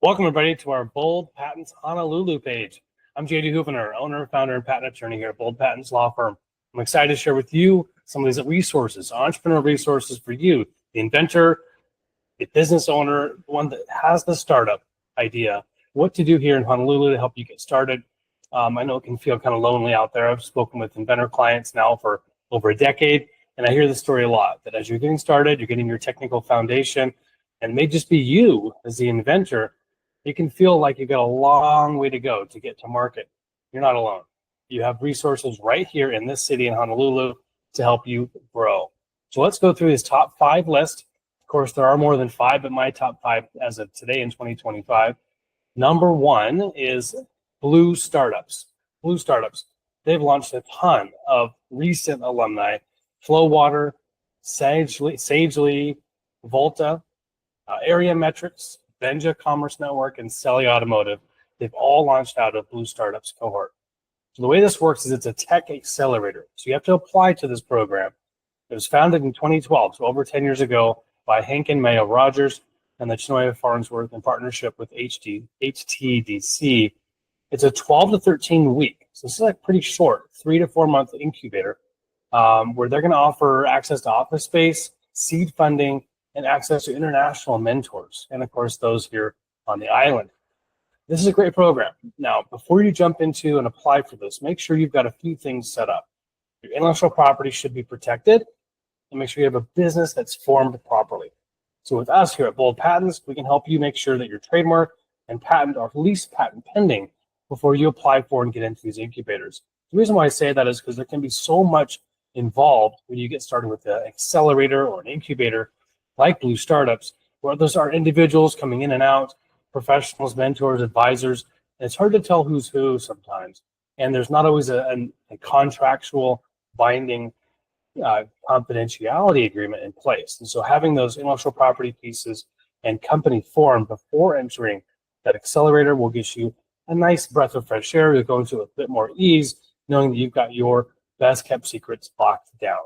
Welcome, everybody, to our Bold Patents Honolulu page. I'm JD Houvener, owner, founder, and patent attorney here at Bold Patents Law Firm. I'm excited to share with you some of these resources, entrepreneurial resources for you, the inventor, the business owner, the one that has the startup idea, what to do here in Honolulu to help you get started. I know it can feel kind of lonely out there. I've spoken with inventor clients now for over a decade, and I hear this story a lot, that as you're getting started, you're getting your technical foundation, and it may just be you as the inventor. You can feel like you've got a long way to go to get to market. You're not alone. You have resources right here in this city in Honolulu to help you grow. So let's go through this top 5 list. Of course, there are more than 5, but my top 5 as of today in 2025. Number 1 is Blue Startups. Blue Startups. They've launched a ton of recent alumni: Flowwater, Sagely, Volta, Area Metrics, Benja Commerce Network, and Selly Automotive. They've all launched out of Blue Startups cohort. So the way this works is it's a tech accelerator. So you have to apply to this program. It was founded in 2012, so over 10 years ago, by Hank and Mayo Rogers and the Chinoya Farnsworth in partnership with HTDC. It's a 12 to 13 week. So this is like pretty short, 3 to 4 month incubator, where they're going to offer access to office space, seed funding, and access to international mentors, and of course, those here on the island. This is a great program. Now, before you jump into and apply for this, make sure you've got a few things set up. Your intellectual property should be protected, and make sure you have a business that's formed properly. So with us here at Bold Patents, we can help you make sure that your trademark and patent are at least patent pending before you apply for and get into these incubators. The reason why I say that is because there can be so much involved when you get started with an accelerator or an incubator like Blue Startups, where those are individuals coming in and out, professionals, mentors, advisors, and it's hard to tell who's who sometimes. And there's not always a contractual binding confidentiality agreement in place. And so having those intellectual property pieces and company form before entering that accelerator will get you a nice breath of fresh air. You'll go into a bit more ease, knowing that you've got your best kept secrets locked down.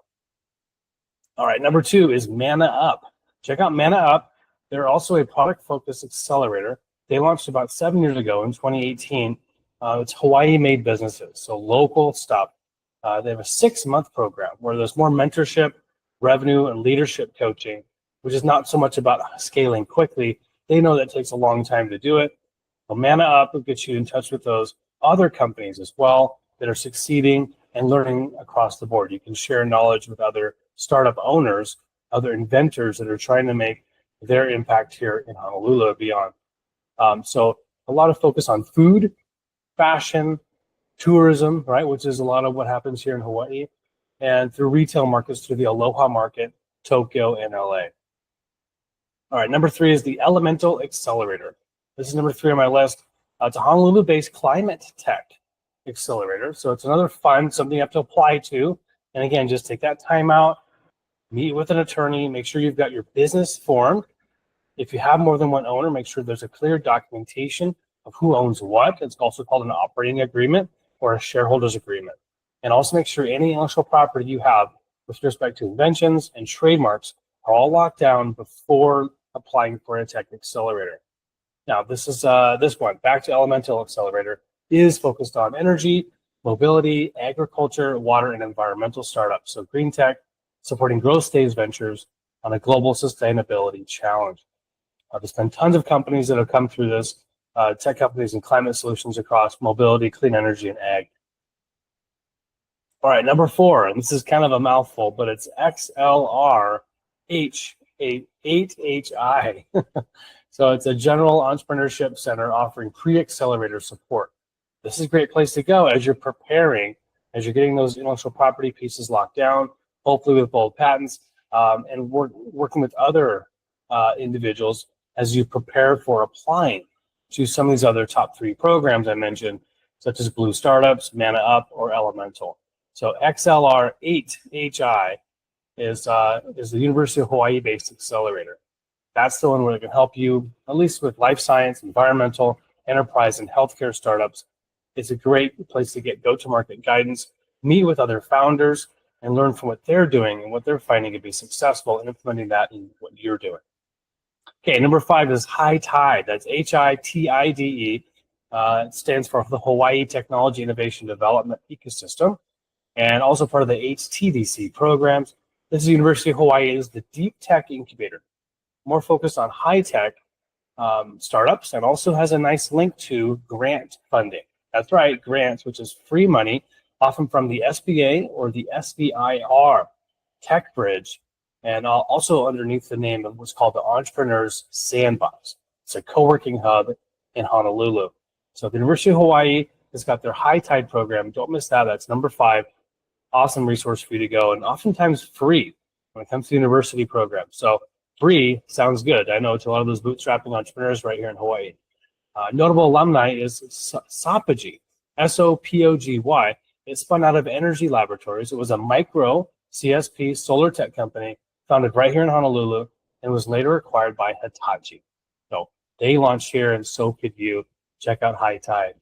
All right, number 2 is Mana Up. Check out Mana Up. They're also a product-focused accelerator. They launched about 7 years ago in 2018. It's Hawaii-made businesses, so local stuff. They have a 6-month program where there's more mentorship, revenue, and leadership coaching, which is not so much about scaling quickly. They know that it takes a long time to do it. Well, Mana Up will get you in touch with those other companies as well that are succeeding and learning across the board. You can share knowledge with other startup owners, other inventors that are trying to make their impact here in Honolulu and beyond. So a lot of focus on food, fashion, tourism, right, which is a lot of what happens here in Hawaii, and through retail markets, through the Aloha Market, Tokyo, and LA. All right, number 3 is the Elemental Accelerator. This is number 3 on my list. It's a Honolulu-based climate tech accelerator. So it's another fun, something you have to apply to. And again, just take that time out, meet with an attorney, make sure you've got your business formed. If you have more than one owner, make sure there's a clear documentation of who owns what. It's also called an operating agreement or a shareholders agreement. And also make sure any intellectual property you have with respect to inventions and trademarks are all locked down before applying for a tech accelerator. Now, this is this one, back to Elemental Accelerator, is focused on energy, mobility, agriculture, water, and environmental startups. So green tech, supporting growth stage ventures on a global sustainability challenge. There's been tons of companies that have come through this, tech companies and climate solutions across mobility, clean energy, and ag. All right, number 4, and this is kind of a mouthful, but it's XLR8HI. So it's a general entrepreneurship center offering pre-accelerator support. This is a great place to go as you're preparing, as you're getting those intellectual property pieces locked down, hopefully with Bold Patents, and working with other individuals as you prepare for applying to some of these other top 3 programs I mentioned, such as Blue Startups, Mana Up, or Elemental. So XLR8HI is the University of Hawaii-based accelerator. That's the one where it can help you, at least with life science, environmental, enterprise, and healthcare startups. It's a great place to get go-to-market guidance, meet with other founders, and learn from what they're doing and what they're finding to be successful in implementing that in what you're doing. Okay, number 5 is High Tide. That's HITIDE. It stands for the Hawaii Technology Innovation Development Ecosystem, and also part of the HTDC programs. This is University of Hawaii is the Deep Tech Incubator, more focused on high tech startups, and also has a nice link to grant funding. That's right, grants, which is free money, often from the SBA or the SBIR Tech Bridge, and also underneath the name of what's called the Entrepreneurs Sandbox. It's a co-working hub in Honolulu. So the University of Hawaii has got their High Tide program. Don't miss that. That's number 5. Awesome resource for you to go, and oftentimes free when it comes to university programs. So free sounds good. I know it's a lot of those bootstrapping entrepreneurs right here in Hawaii. Notable alumni is Sopogy, SOPOGY. It spun out of Energy Laboratories. It was a micro CSP solar tech company founded right here in Honolulu and was later acquired by Hitachi. So they launched here, and so could you. Check out High Tide.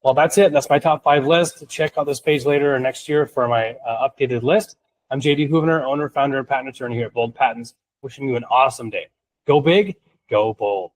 Well, that's it. That's my top 5 list. Check out this page later or next year for my updated list. I'm JD Houvener, owner, founder, and patent attorney here at Bold Patents, wishing you an awesome day. Go big, go bold.